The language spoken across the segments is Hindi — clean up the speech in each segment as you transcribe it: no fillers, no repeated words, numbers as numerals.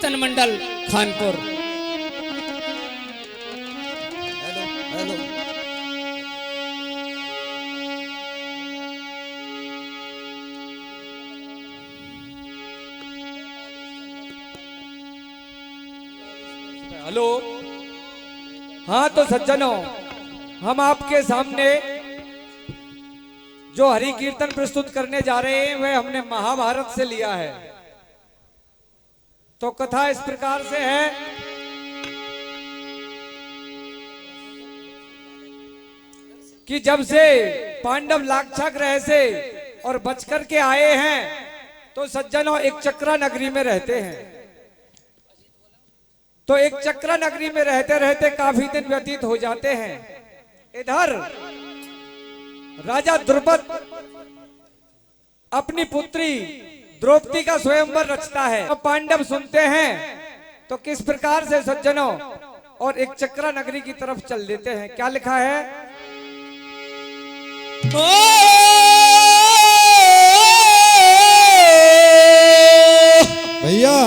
कीर्तन मंडल खानपुर। Hello hello. हेलो। हाँ तो सज्जनों, हम आपके सामने जो हरि कीर्तन प्रस्तुत करने जा रहे हैं वह हमने महाभारत से लिया है। तो कथा इस प्रकार से है कि जब से पांडव लाक्षागृह से और बच करके आए हैं तो सज्जनों एक चक्रा नगरी में रहते हैं। तो एक चक्रा नगरी में रहते रहते काफी दिन व्यतीत हो जाते हैं। इधर राजा द्रुपद अपनी पुत्री द्रौपदी का स्वयंवर रचता है। अब पांडव सुनते हैं तो किस प्रकार से सज्जनों और एक चक्रा नगरी की तरफ चल देते हैं। क्या लिखा है? भैया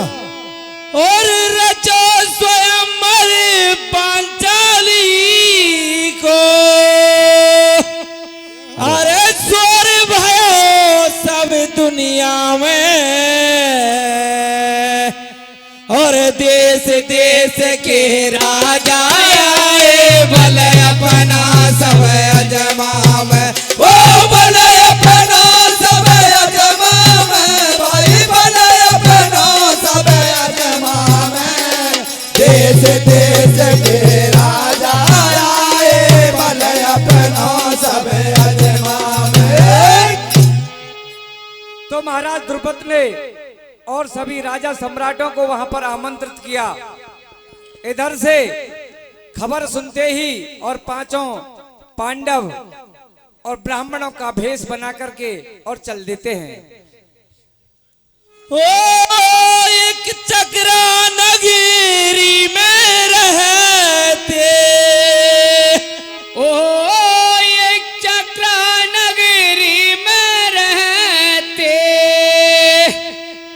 और रचो स्वयंवर पांचाली को, अरे स्वर भयो सब दुनिया में, और देश देश के राजा आए भले अपना सब अजमा में, ओ भले अपना सब अजमा में, भाई भले अपना सब अजमा में, देश देश के राजा आए भले अपना सब अजमा में। तो महाराज द्रुपद ने और सभी राजा सम्राटों को वहां पर आमंत्रित किया। इधर से खबर सुनते ही और पांचों पांडव और ब्राह्मणों का भेष बना करके और चल देते हैं। ओ एक चक्रा नगरी में रहते, ओ एक चक्रा नगरी में रहते,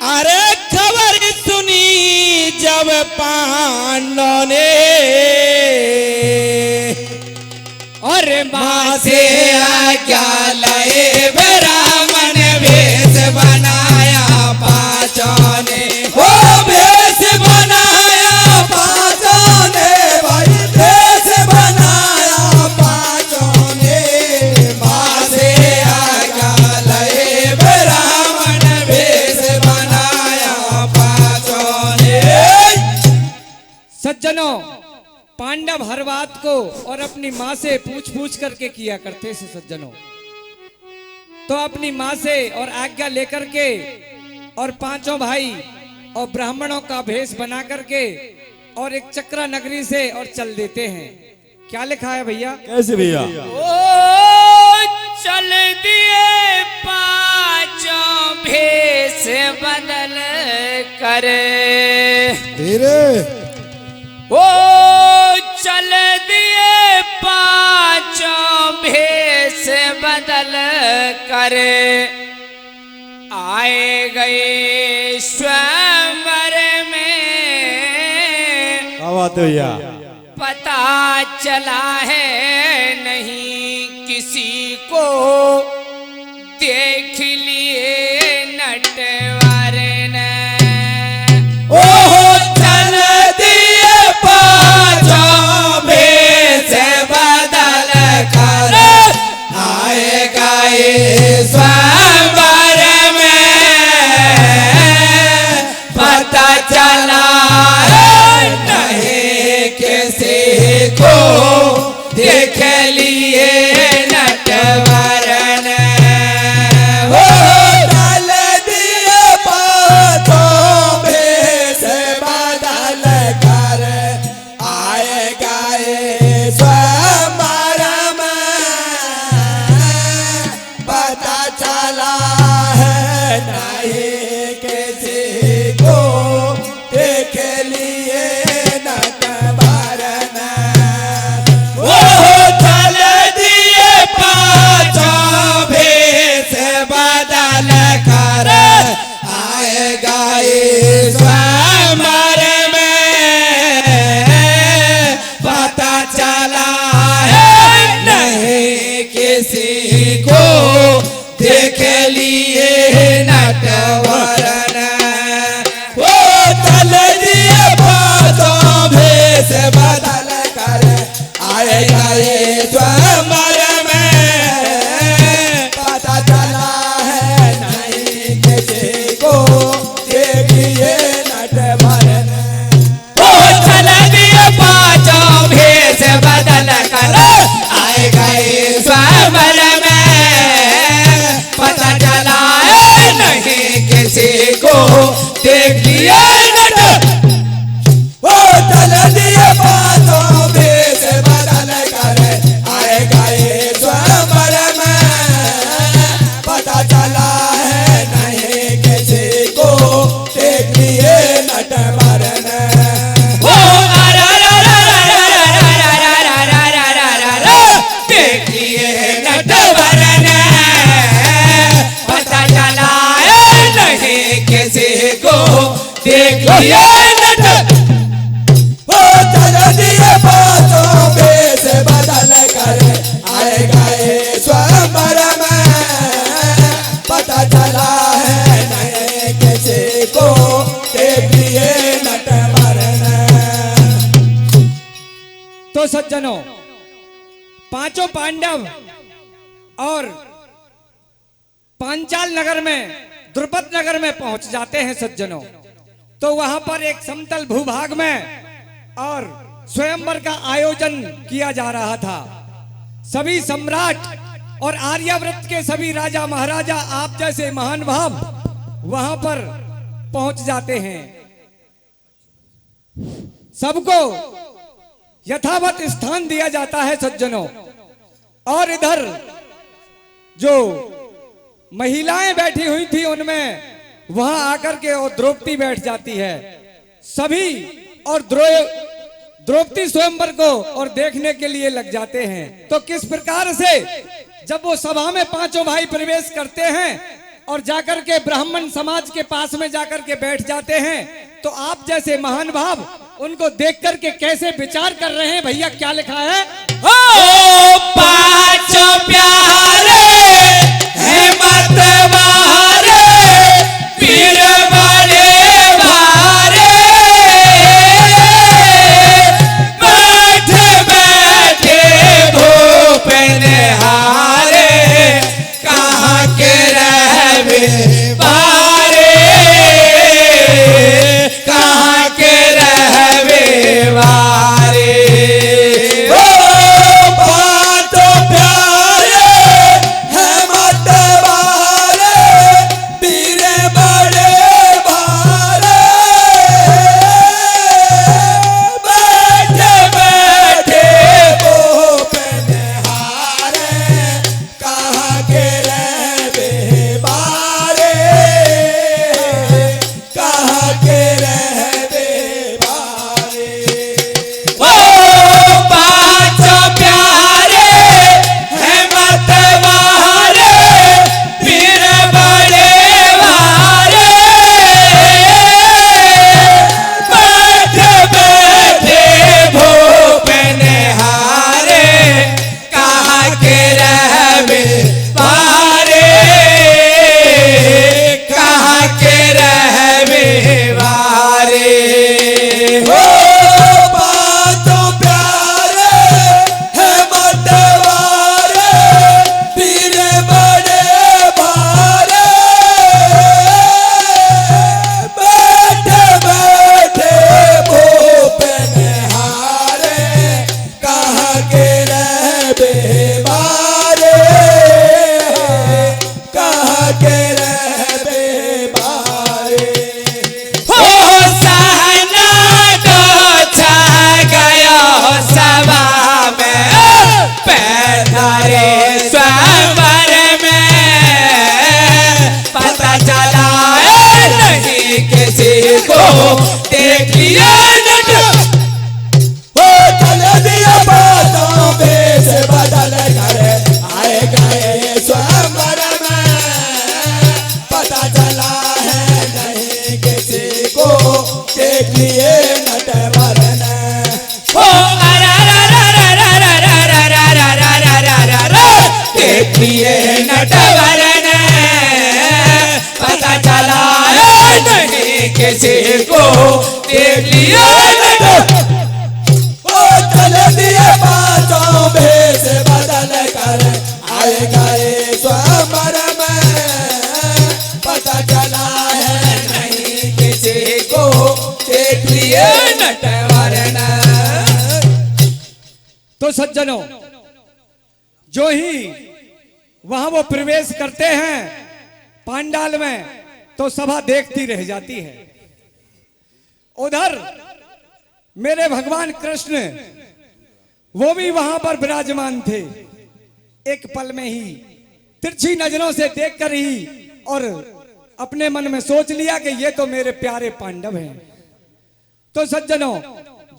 अरे खबर सुनी जब पांडवों ने, और माँ से आज्ञा लए ब्राह्मण वेश बनाया पांचों ने, ओ वेश बनाया पांचों ने, भाई वेश बनाया पांचों ने, माँ से आज्ञा लए ब्राह्मण वेश बनाया पांचों ने। सज्जनों, पांडव हर बात को और अपनी माँ से पूछ पूछ करके किया करते थे सज्जनों। तो अपनी माँ से और आज्ञा लेकर के और पांचों भाई और ब्राह्मणों का भेष बना करके और एक चक्रा नगरी से और चल देते हैं। क्या लिखा है भैया? कैसे भैया? ओ चल दिए पांचों भेष बदल करे, तेरे ओ चल दिए पांचों भेष बदल करे, आए गए स्वयंवर में, क्या बात है भैया? पता चला है नहीं किसी को, देख लिए नटवर ने, ओहो चल दिए पांचों भेष बदल कर, आए गए स्वयंवर में, पता चला नहीं किसी को, देख लिए नटवर ने, ओ चल दिए लिए नट ओ चल दिए पाँचों भेष बदल कर आए गए स्वयंवर में, पता चला है नए किसी को देख लिए नटवर ने। तो सज्जनों, पांचों पांडव और पांचाल नगर में, द्रुपद नगर में पहुंच जाते हैं सज्जनों। तो वहां पर एक समतल भूभाग में और स्वयंवर का आयोजन किया जा रहा था। सभी सम्राट और आर्यावर्त के सभी राजा महाराजा, आप जैसे महान भाव वहां पर पहुंच जाते हैं। सबको यथावत स्थान दिया जाता है सज्जनों। और इधर जो महिलाएं बैठी हुई थी उनमें वहां आकर के और द्रौपदी बैठ जाती है। सभी और द्रौपदी स्वयंवर को और देखने के लिए लग जाते हैं। तो किस प्रकार से जब वो सभा में पांचों भाई प्रवेश करते हैं और जाकर के ब्राह्मण समाज के पास में जाकर के बैठ जाते हैं, तो आप जैसे महान भाव उनको देख करके कैसे विचार कर रहे हैं भैया? क्या लिखा है? ओ पांचों प्यारे हैं मतवारे, पीर बड़े भारे, बैठे बैठे भूप निहारे, कहाँ के रहवे बारे, कहाँ के रहवे बारे। देख लिया नट ओ चल दिया बातों भेष बदल कर आए गए स्वयंवर में, पता चला है नहीं किसी को देख लिए नटवर ने। ओ देख लिए नटवर ने, पता चला है नहीं किसी को देख लिया नट। ओ चल दिए पाँचों भेष बदल कर आए गए स्वयंवर में, पता चला है नहीं किसी को देख लिए नटवर ने। तो सज्जनों, जो ही वहां वो प्रवेश करते हैं पांडाल में, तो सभा देखती रह जाती है। उधर मेरे भगवान कृष्ण वो भी वहां पर विराजमान थे। एक पल में ही तिरछी नजरों से देखकर ही और अपने मन में सोच लिया कि ये तो मेरे प्यारे पांडव हैं। तो सज्जनों,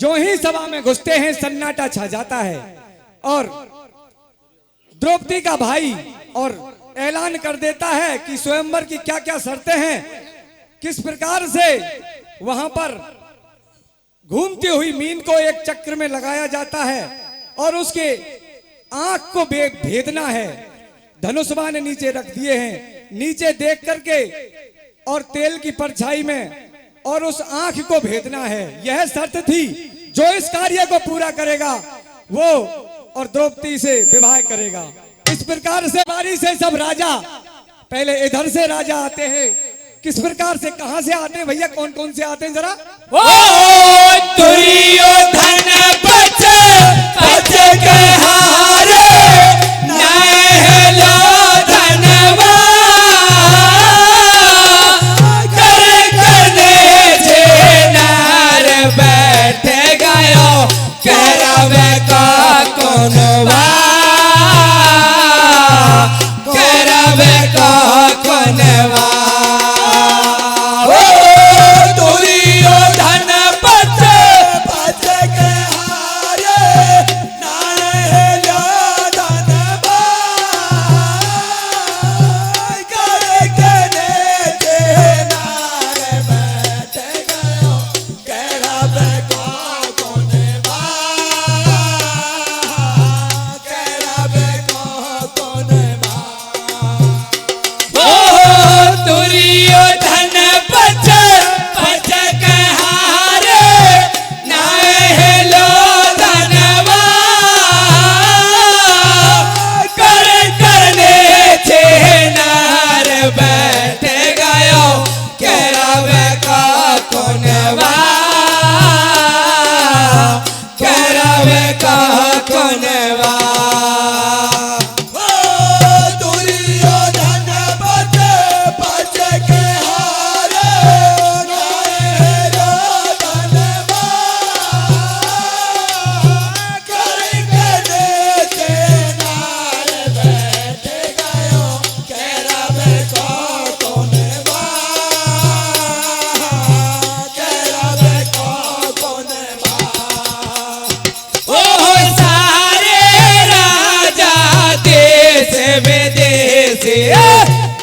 जो ही सभा में घुसते हैं सन्नाटा छा जाता है और द्रौपदी का भाई और ऐलान कर देता है कि स्वयंवर की क्या क्या शर्तें हैं, किस प्रकार से वहां पर घूमती हुई मीन को एक चक्र में लगाया जाता है और उसके आंख को भेदना है। धनुष्मान ने नीचे रख दिए हैं, नीचे देख करके और तेल की परछाई में और उस आंख को भेदना है। यह शर्त थी, जो इस कार्य को पूरा करेगा वो और द्रौपदी से विवाह करेगा। इस प्रकार से बारी से सब राजा, पहले इधर से राजा आते हैं, किस प्रकार से कहां से आते हैं भैया, कौन कौन से आते हैं जरा? ओ दुर्योधन बच बच के हारे, नहलो धनवा कर करने जे नार बैठ गयो, करवे का कौनवा, करवे का कौनवा।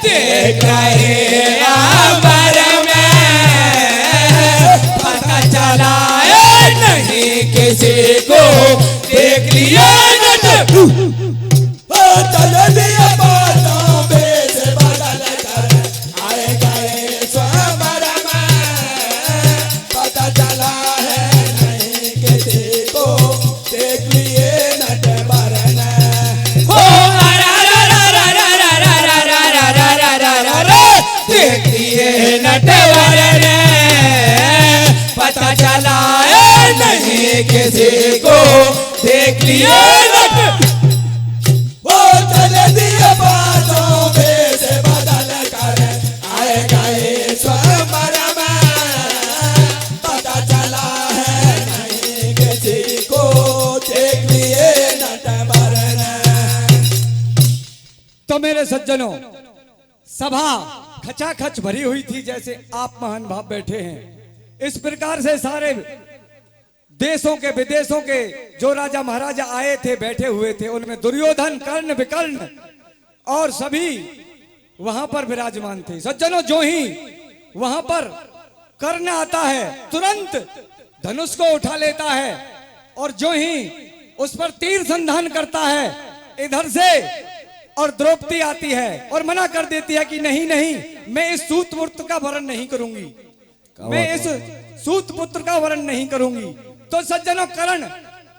देख रहे अमर में, पता चला नहीं किसी को, देख लिया चल दिए बातों में से बदल कर आए गए स्वयंवर में, पता चला है नहीं किसी को, देख लिए नटवर ने। देख लिए नटवर ने, पता चला नहीं किसी को, देख लिए नट। वो चल दिए बातों में से बदल कर आए गए स्वयंवर में, पता चला है नहीं किसी को, देख लिए नटवर ने। तो मेरे सज्जनों, सभा खचाखच भरी हुई थी, जैसे आप महान भाव बैठे हैं। इस प्रकार से सारे देशों के विदेशों के जो राजा महाराजा आए थे, बैठे हुए थे, उनमें दुर्योधन, कर्ण, विकर्ण और सभी वहां पर विराजमान थे। सज्जनों, जो ही वहां पर कर्ण आता है, तुरंत धनुष को उठा लेता है और जो ही उस पर तीर संधान करता है, इधर से और द्रौपदी आती है और मना कर देती है कि नहीं नहीं, मैं इस सूत पुत्र का वरण नहीं करूंगी, मैं इस सूत पुत्र का वरण नहीं करूंगी। तो सज्जनों, कर्ण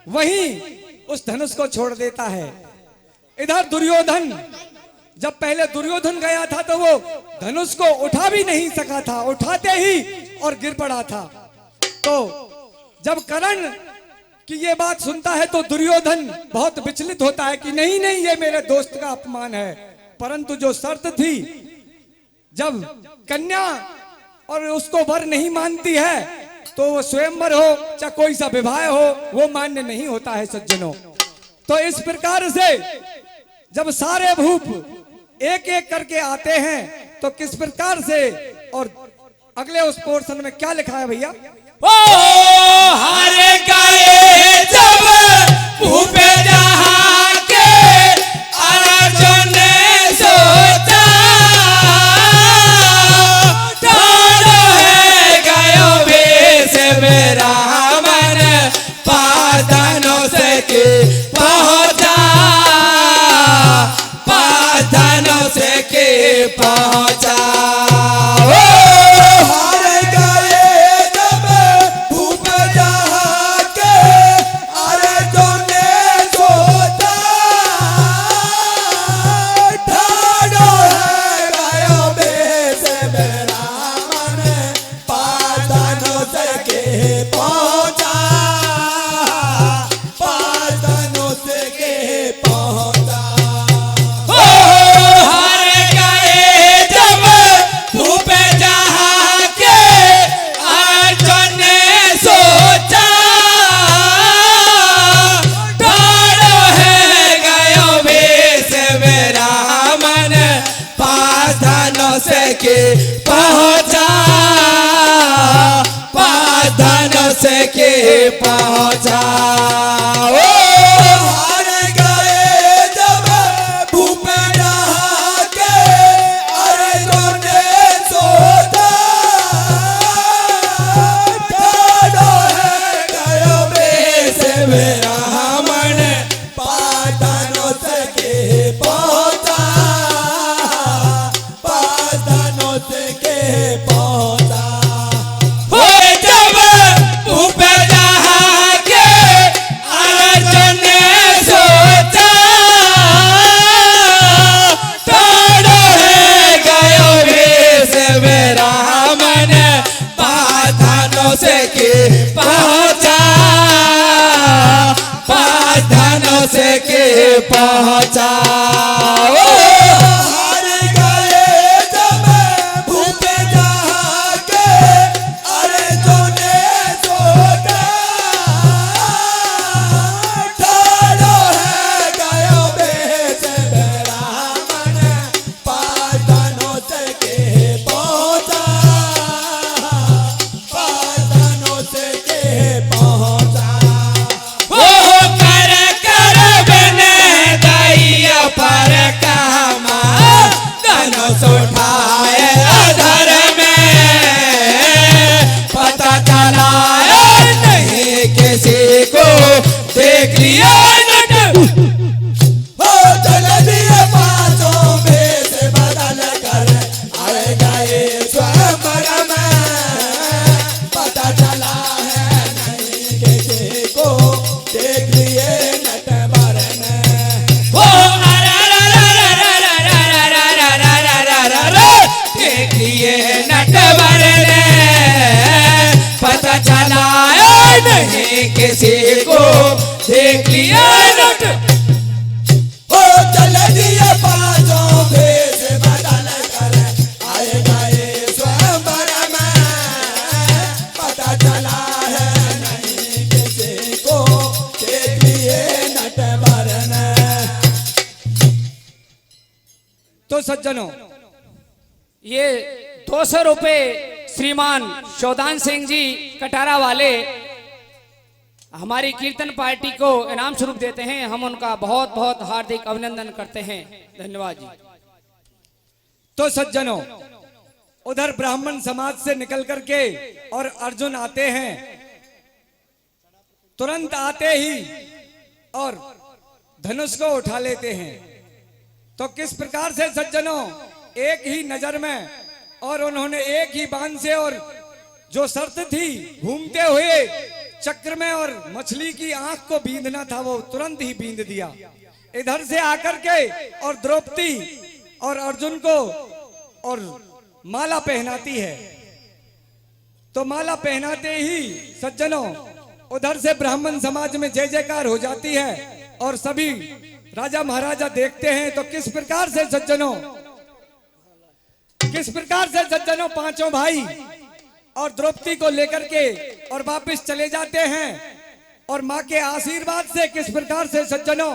वहीं उस धनुष को छोड़ देता है। इधर दुर्योधन, जब पहले दुर्योधन गया था तो वो धनुष को उठा भी नहीं सका था, उठाते ही और गिर पड़ा था। तो जब कर्ण कि ये बात सुनता है तो दुर्योधन बहुत विचलित होता है कि नहीं नहीं, ये मेरे दोस्त का अपमान है। परंतु जो शर्त थी, जब कन्या और उसको वर नहीं मानती है तो वो स्वयंवर हो चाहे कोई सा विवाह हो, वो मान्य नहीं होता है सज्जनों। तो इस प्रकार से जब सारे भूप एक एक करके आते हैं तो किस प्रकार से, और अगले उस पोर्शन में क्या लिखा है भैया? ओ हार गए जब भूपे जहां के, अर्जुन ने सोचा, ठाड़ है गयो पहुंचा। हार गए जब भूप जहाँ के, अरे जो ने सोचा ठाड़ो है गयो बेस मेरा मन, पातनों से के पहुंचा, पातनों से के पहुंचा। हार गए जब भूप जहाँ के, अर्जुन ने सोचा ठाड़ो है गयो बेस मेरा मन, पाधनों से के पहुंचा, पाधनों से के पहुंचा। हार गए जब भूप जहाँ के, अरे जो ने सोचा ठाड़ो है गयो बेस मेरा मन, पातनों से के पहुंचा, पातनों से के पहुंचा। हो जब भूप जहाँ के, अर्जुन ने सोचा ठाड़ो है गयो बेस मेरा मन, पाधनों से के पहुंचा, पाधनों से के पहुंचा। हार गए जब भूप जहाँ के, अरे जो ने सोचा ठाड़ो है गयो बेस मेरा मन, पातनों से के पहुंचा, पातनों से के पहुंचा। वो कर कर बने दैया पर कामा, धनुष उठाए अधर में, पता चला नहीं किसी को, देख लिया नट हो चल दिए पाँचों भेष बदल कर, आए गए स्वयंवर में, पता चला है नहीं किसी को, देख लिए नटवर ने। वो देख लिए नटवर ने, पता चला नहीं किसी को, देख लिया नट। हो चल दिए पाँचों भेष बदल कर, आए गए स्वयंवर में, पता चला है नहीं किसी को, देख लिए नटवर ने। तो सज्जनों, ये 200 रुपए श्रीमान शोधान सिंह जी कटारा वाले हमारी कीर्तन पार्टी को इनाम स्वरूप देते हैं। हम उनका बहुत बहुत हार्दिक अभिनंदन करते हैं। धन्यवाद जी। तो सज्जनों, उधर ब्राह्मण समाज से निकल करके और अर्जुन आते हैं, तुरंत आते ही और धनुष को उठा लेते हैं। तो किस प्रकार से सज्जनों, एक ही नजर में और उन्होंने एक ही बाण से, और जो शर्त थी घूमते हुए चक्र में और मछली की आंख को बींधना था, वो तुरंत ही बींध दिया। इधर से आकर के और द्रौपदी और अर्जुन को और माला पहनाती है। तो माला पहनाते ही सज्जनों, उधर से ब्राह्मण समाज में जय जयकार हो जाती है और सभी राजा महाराजा देखते हैं। तो किस प्रकार से सज्जनों, किस प्रकार से सज्जनों, पांचों भाई और द्रौपदी को लेकर के और वापस चले जाते हैं। और माँ के आशीर्वाद से किस प्रकार से सज्जनों,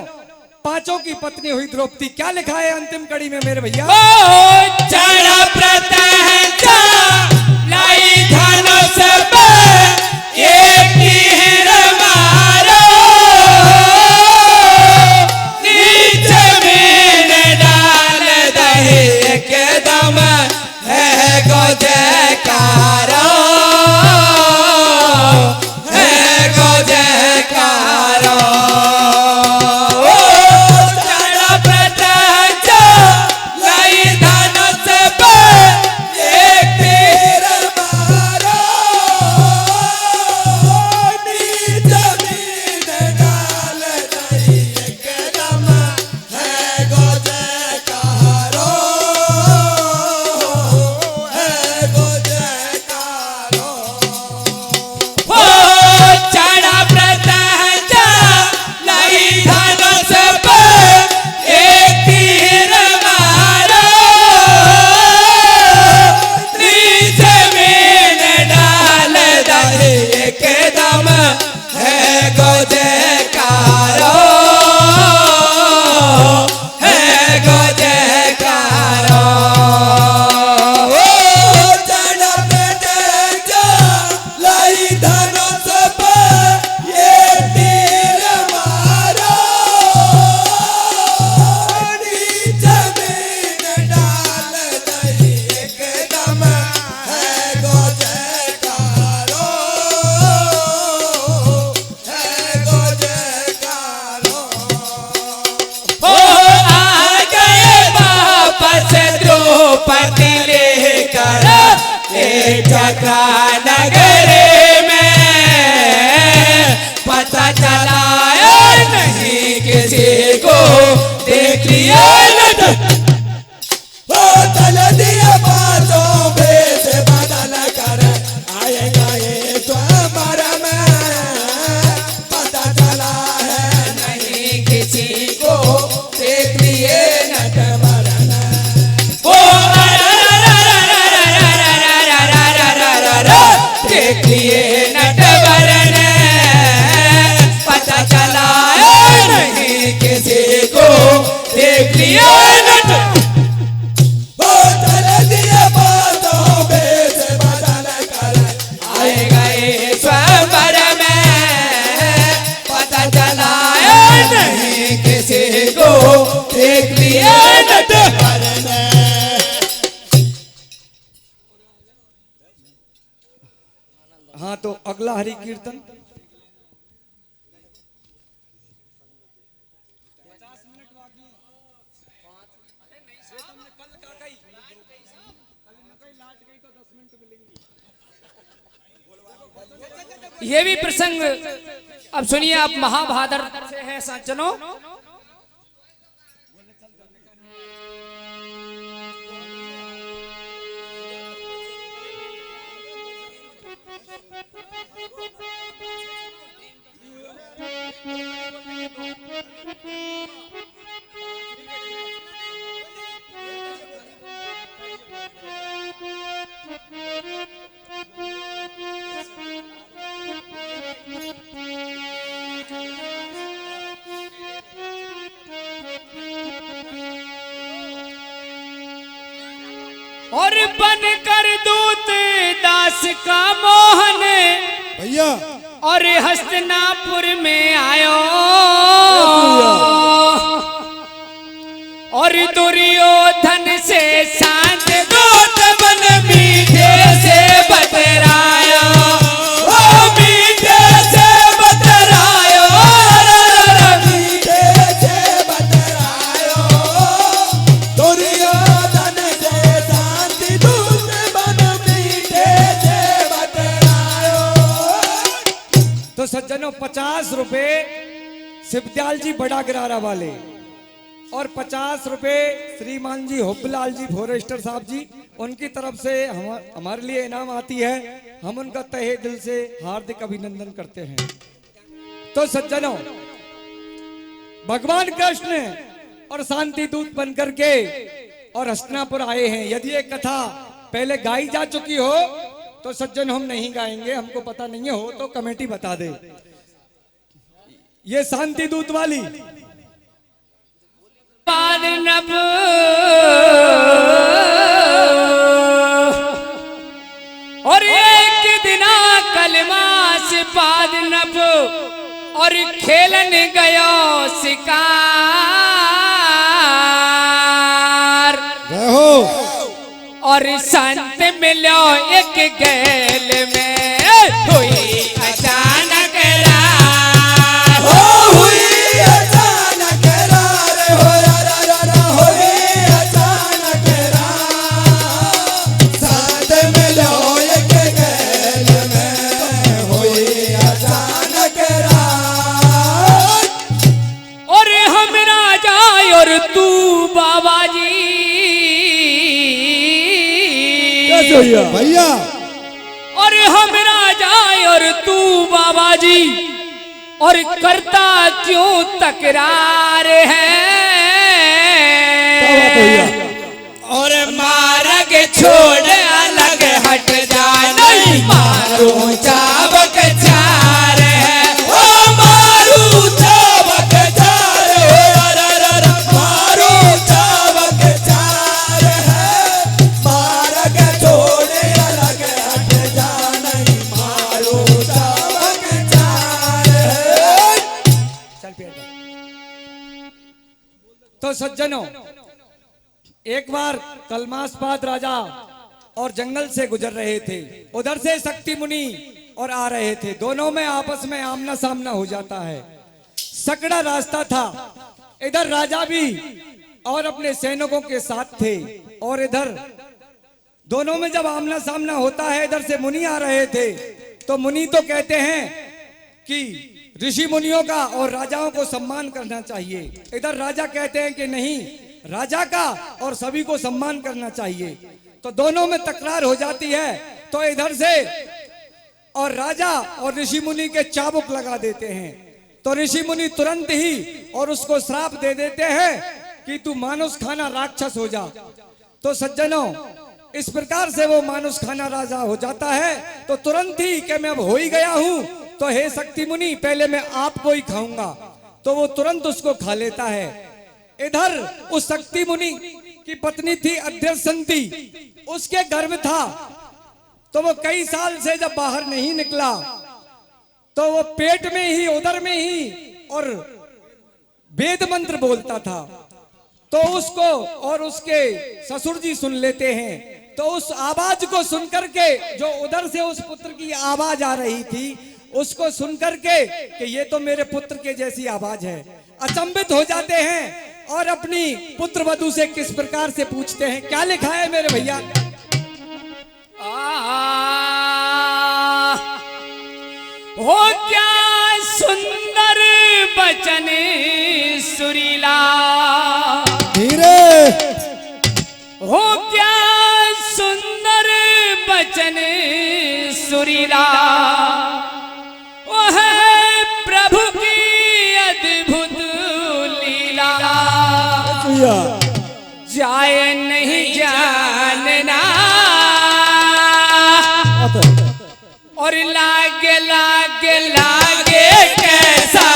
पांचों की पत्नी हुई द्रौपदी। क्या लिखा है अंतिम कड़ी में मेरे भैया? चढ़ा प्रत्यंचा लाई धनुष पे, एक तीर मारो, नीचे में डाल दही एकदम है गो जयकारो, है गो जयकारो। चढ़ा प्रत्यंचा लाई धनुष पे, चक्रा नगर में पता चला नहीं किसी को देख लिया वो चल दिया बातों पे से बदल कर आएगा ये स्वमर में पता चला है नहीं किसी को देख लिए नटवरन ओ देख लिए नटवरन पता चला नहीं किसी को देख लिए नट वो चल दिया बातों पे से बदल कर आएगा ये स्वयंवर में पता चला नहीं किसी को देख लिया नटवरन हाँ, तो अगला हरि कीर्तन। ये भी प्रसंग अब सुनिए आप, महाभारत से है सज्जनों। और बन कर दूत दास का मोहन भैया और हस्तिनापुर में आयो और दुर्योधन से शांत दूत बन मीठे से बतराया, ओ मीठे से बतरायो, मीठे से बतरायो दुर्योधन से शांति दूत बन मीठे से बतरायो। तो सज्जनों, 50 रुपए शिवदयाल जी बड़ा गिरारा वाले और 50 रुपए श्रीमान जी हुब्बलाल जी फॉरेस्टर साहब जी, उनकी तरफ से हमारे लिए इनाम आती है। हम उनका तहे दिल से हार्दिक अभिनंदन करते हैं। तो सज्जनों, भगवान कृष्ण और शांति दूत बनकर के और हस्तिनापुर आए हैं। यदि ये कथा पहले गाई जा चुकी हो तो सज्जन हम नहीं गाएंगे, हमको पता नहीं हो तो कमेटी बता दे। ये शांति दूत वाली नभ और एक दिना कलमास पाद नभ और खेलन गयो शिकार और संत मिलो एक गैल में हुई अचानक रात, हुई अचानक रात, हो हुई अचानक रात, साथ मिलो एक गैल में हुई अचानक रात। और हम राजा और तू बाबा जी, भैया और हम राजा और तू बाबा जी, और करता क्यों तकरार है, और मार्ग छोड़ अलग हट जाना, मारू चाबक चार है, ओ मारू चाबक चार, मारू चाबक चार है, मार्ग छोड़ अलग हट जाना, मारू चाबक चार है। तो सज्जनों, एक बार कलमासपाद राजा और जंगल से गुजर रहे थे। उधर से शक्ति मुनि और आ रहे थे। दोनों में आपस में आमना सामना हो जाता है। सकड़ा रास्ता था। इधर राजा भी और अपने सैनिकों के साथ थे और इधर दोनों में जब आमना सामना होता है, इधर से मुनि आ रहे थे, तो मुनि तो कहते हैं कि ऋषि मुनियों का और राजाओं को सम्मान करना चाहिए। इधर राजा कहते हैं कि नहीं, राजा का और सभी को सम्मान करना चाहिए। तो दोनों में तकरार हो जाती है। तो इधर से और राजा और ऋषि मुनि के चाबुक लगा देते हैं। तो ऋषि मुनि तुरंत ही और उसको श्राप दे देते हैं कि तू मानुष खाना राक्षस हो जा। तो सज्जनों, इस प्रकार से वो मानुष खाना राजा हो जाता है। तो तुरंत ही कि मैं अब हो ही गया हूं, तो हे शक्ति मुनि, पहले मैं आपको ही खाऊंगा। तो वो तुरंत उसको खा लेता है। इधर उस शक्ति मुनि की पत्नी थी अध्यसंती, उसके गर्भ था। तो वो कई साल से जब बाहर नहीं निकला, तो वो पेट में ही, उदर में ही और वेद मंत्र बोलता था। तो उसको और उसके ससुर जी सुन लेते हैं। तो उस आवाज को सुनकर के, जो उधर से उस पुत्र की आवाज आ रही थी, उसको सुनकर के कि ये तो मेरे पुत्र के जैसी आवाज है, अचंभित हो जाते हैं और अपनी पुत्र वधू से किस प्रकार से पूछते हैं। क्या लिखा है मेरे भैया? हो क्या सुंदर बचन सुरीला, धीरे हो क्या सुंदर बचन सुरीला, वह प्रभु की अद्भुत लीला, जाए नहीं जानना और लागे लागे लागे कैसा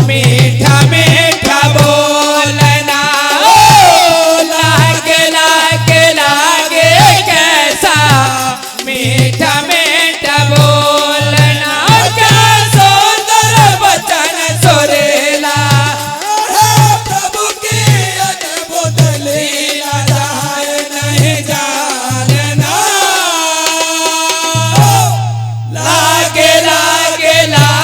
मीठा मीठा बोलना, ओ लागे लागे लागे कैसा मीठा मीठा बोलना, क्या सुंदर बचन सुरीला, प्रभु की अद्भुत लीला, जाए नहीं जानना। लागे लागे लागे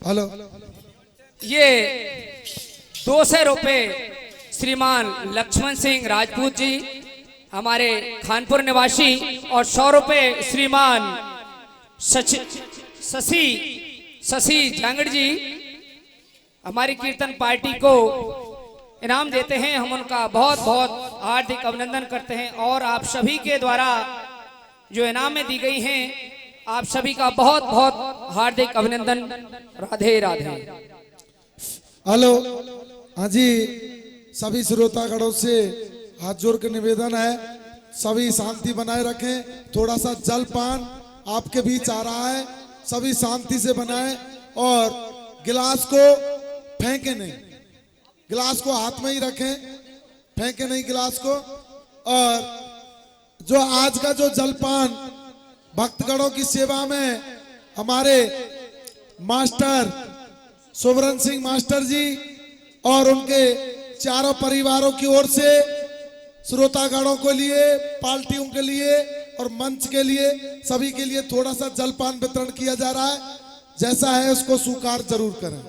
हेलो। ये 200 रुपए श्रीमान लक्ष्मण सिंह राजपूत जी हमारे खानपुर निवासी, और 100 रुपए श्रीमान शशि जांगड़ जी हमारी कीर्तन पार्टी को इनाम देते हैं। हम उनका बहुत बहुत हार्दिक अभिनंदन करते हैं, और आप सभी के द्वारा जो इनामें दी गई हैं आप सभी का बहुत बहुत हार्दिक अभिनंदन। राधे राधे। हेलो। हाँ जी, सभी श्रोतागणों से हाथ जोड़ के निवेदन है, सभी शांति बनाए रखें। थोड़ा सा जलपान आपके बीच आ रहा है, सभी शांति से बनाएं और गिलास को फेंके नहीं, गिलास को हाथ में ही रखें, फेंके नहीं गिलास को। और जो आज का जो जलपान भक्तगणों की सेवा में हमारे मास्टर सुवर्ण सिंह मास्टर जी और उनके चारों परिवारों की ओर से श्रोतागणों के लिए, पार्टियों के लिए और मंच के लिए, सभी के लिए थोड़ा सा जलपान वितरण किया जा रहा है। जैसा है उसको स्वीकार जरूर करें।